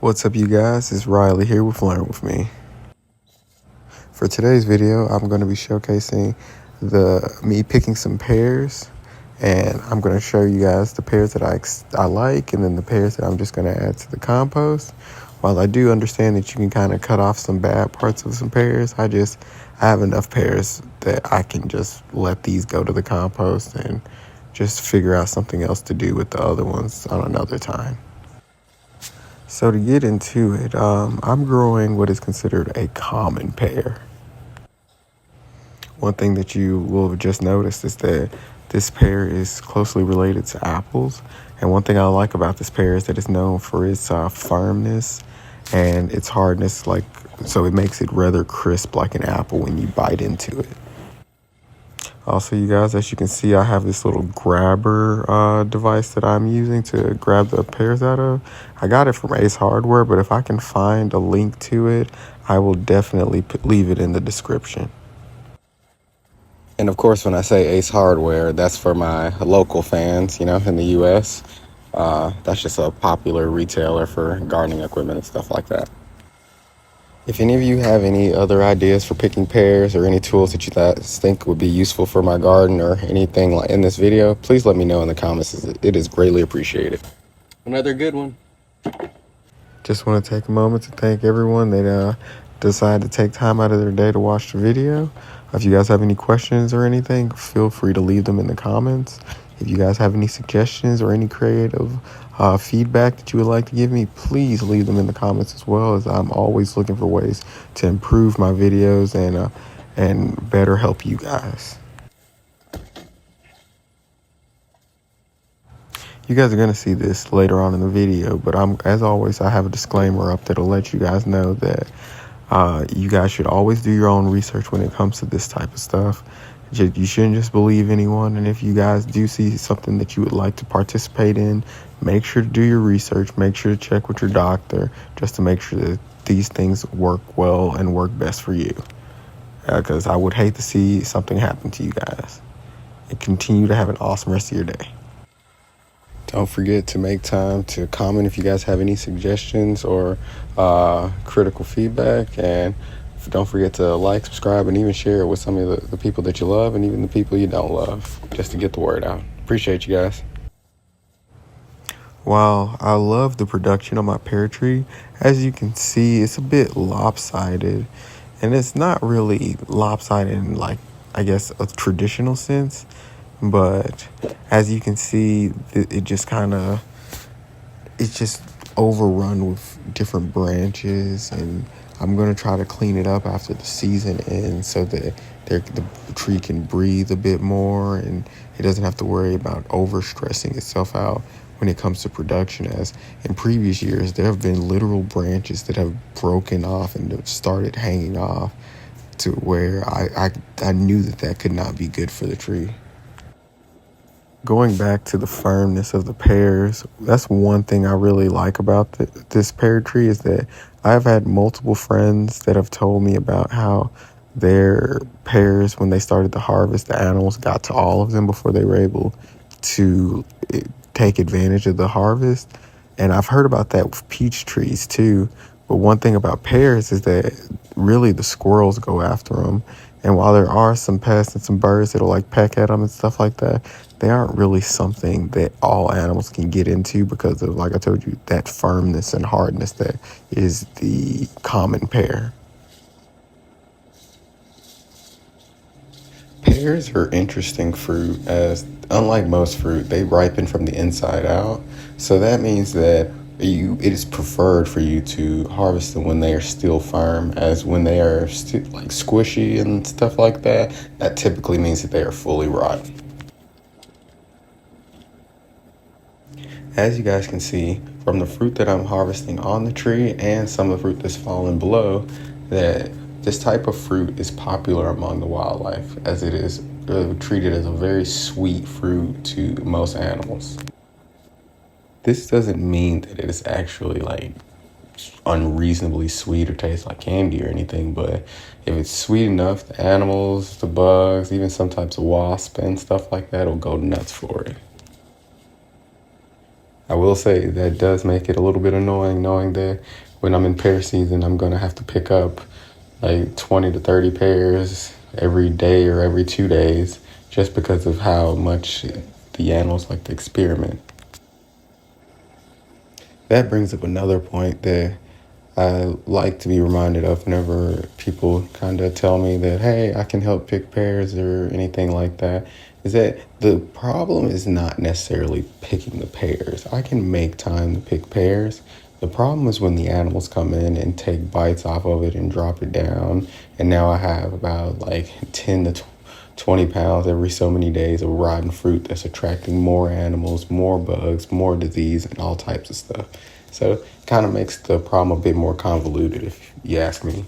What's up, you guys? It's Riley here with Learn With Me. For today's video, I'm going to be showcasing me picking some pears, and I'm going to show you guys the pears that I like, and then the pears that I'm just going to add to the compost. While I do understand that you can kind of cut off some bad parts of some pears, I have enough pears that I can just let these go to the compost and just figure out something else to do with the other ones on another time. So to get into it, I'm growing what is considered a common pear. One thing that you will have just noticed is that this pear is closely related to apples. And one thing I like about this pear is that it's known for its firmness and its hardness, so it makes it rather crisp like an apple when you bite into it. Also, you guys, as you can see, I have this little grabber device that I'm using to grab the pears out of. I got it from Ace Hardware, but if I can find a link to it, I will definitely leave it in the description. And of course, when I say Ace Hardware, that's for my local fans, in the US. That's just a popular retailer for gardening equipment and stuff like that. If any of you have any other ideas for picking pears or any tools that you think would be useful for my garden or anything like in this video, please let me know in the comments. It is greatly appreciated. Another good one. Just want to take a moment to thank everyone that decided to take time out of their day to watch the video. If you guys have any questions or anything, feel free to leave them in the comments. If you guys have any suggestions or any creative feedback that you would like to give me, please leave them in the comments as well, as I'm always looking for ways to improve my videos and better help you guys. You guys are going to see this later on in the video, but as always, I have a disclaimer up that'll let you guys know that you guys should always do your own research when it comes to this type of stuff. You shouldn't just believe anyone, and if you guys do see something that you would like to participate in, make sure to do your research, make sure to check with your doctor, just to make sure that these things work well and work best for you. Because I would hate to see something happen to you guys. And continue to have an awesome rest of your day. Don't forget to make time to comment if you guys have any suggestions or critical feedback, and don't forget to like, subscribe, and even share it with some of the people that you love and even the people you don't love, just to get the word out. Appreciate you guys. While I love the production on my pear tree, as you can see, it's a bit lopsided. And it's not really lopsided in, I guess, a traditional sense. But as you can see, it's just overrun with different branches, and I'm going to try to clean it up after the season ends so that the tree can breathe a bit more and it doesn't have to worry about overstressing itself out when it comes to production. As in previous years, there have been literal branches that have broken off and have started hanging off to where I knew that could not be good for the tree. Going back to the firmness of the pears, that's one thing I really like about this pear tree, is that I've had multiple friends that have told me about how their pears, when they started to harvest, the animals got to all of them before they were able to take advantage of the harvest. And I've heard about that with peach trees too. But one thing about pears is that really the squirrels go after them. And while there are some pests and some birds that'll peck at them and stuff like that, they aren't really something that all animals can get into because of, like I told you, that firmness and hardness that is the common pear. Pears are interesting fruit, as unlike most fruit, they ripen from the inside out. So that means that it is preferred for you to harvest them when they are still firm, as when they are still squishy and stuff like that, that typically means that they are fully rotten. As you guys can see from the fruit that I'm harvesting on the tree and some of the fruit that's fallen below, that this type of fruit is popular among the wildlife, as it is treated as a very sweet fruit to most animals. This doesn't mean that it is actually unreasonably sweet or tastes like candy or anything, but if it's sweet enough, the animals, the bugs, even some types of wasp and stuff like that will go nuts for it. I will say that does make it a little bit annoying knowing that when I'm in pear season, I'm going to have to pick up like 20 to 30 pears every day or every 2 days just because of how much the animals like to experiment. That brings up another point that I like to be reminded of whenever people kind of tell me that, hey, I can help pick pears or anything like that, is that the problem is not necessarily picking the pears. I can make time to pick pears. The problem is when the animals come in and take bites off of it and drop it down. And now I have about like 10 to 20 pounds every so many days of rotten fruit that's attracting more animals, more bugs, more disease, and all types of stuff. So it kind of makes the problem a bit more convoluted, if you ask me.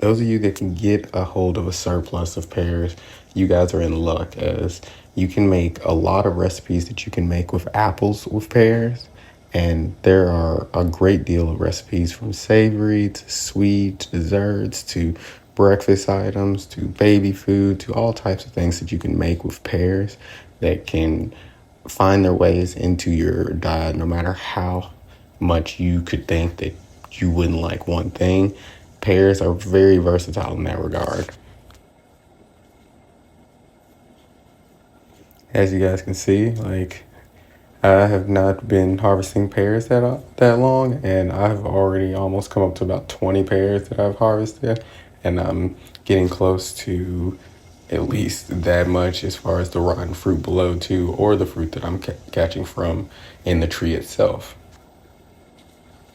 Those of you that can get a hold of a surplus of pears, you guys are in luck, as you can make a lot of recipes that you can make with apples with pears. And there are a great deal of recipes from savory to sweet to desserts to breakfast items to baby food to all types of things that you can make with pears that can find their ways into your diet no matter how much you could think that you wouldn't like one thing. Pears are very versatile in that regard. As you guys can see, like I have not been harvesting pears that long, and I've already almost come up to about 20 pears that I've harvested, and I'm getting close to at least that much as far as the rotten fruit below too, or the fruit that I'm catching from in the tree itself.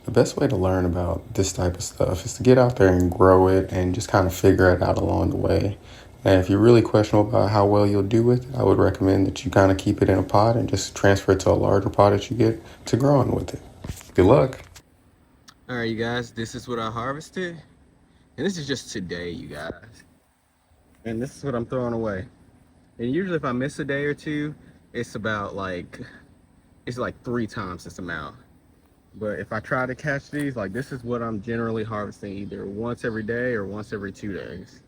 The best way to learn about this type of stuff is to get out there and grow it and just kind of figure it out along the way. And if you're really questionable about how well you'll do with it, I would recommend that you kind of keep it in a pot and just transfer it to a larger pot that you get to growing with it. Good luck. All right, you guys, this is what I harvested. And this is just today, you guys. And this is what I'm throwing away. And usually if I miss a day or two, it's like 3 times this amount. But if I try to catch these, like this is what I'm generally harvesting either once every day or once every 2 days.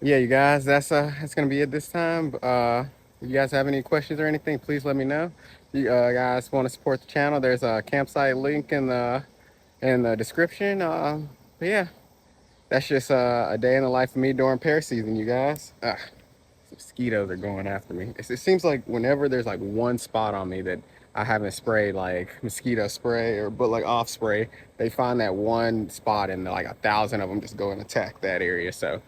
Yeah, you guys, that's gonna be it this time. If you guys have any questions or anything, please let me know. You guys want to support the channel, there's a campsite link in the description. But yeah, that's just a day in the life of me during pear season, you guys. Mosquitoes are going after me. It seems like whenever there's like one spot on me that I haven't sprayed like mosquito spray but like off spray, they find that one spot and like 1,000 of them just go and attack that area. So if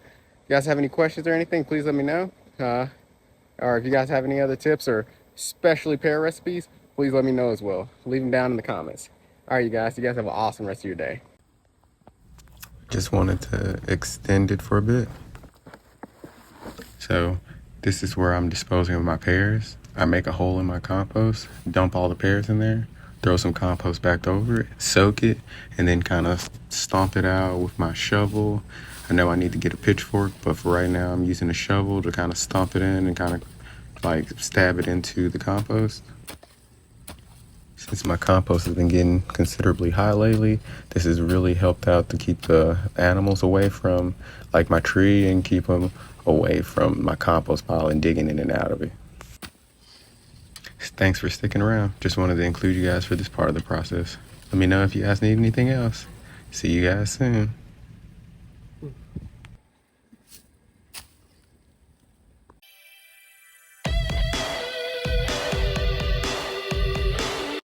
you guys have any questions or anything, please let me know. Or if you guys have any other tips or especially pear recipes, please let me know as well. Leave them down in the comments. All right, you guys have an awesome rest of your day. Just wanted to extend it for a bit. So this is where I'm disposing of my pears. I make a hole in my compost, dump all the pears in there, throw some compost back over it, soak it, and then kind of stomp it out with my shovel. I know I need to get a pitchfork, but for right now I'm using a shovel to kind of stomp it in and kind of like stab it into the compost. Since my compost has been getting considerably high lately, this has really helped out to keep the animals away from like my tree and keep them away from my compost pile and digging in and out of it. Thanks for sticking around. Just wanted to include you guys for this part of the process. Let me know if you guys need anything else. See you guys soon.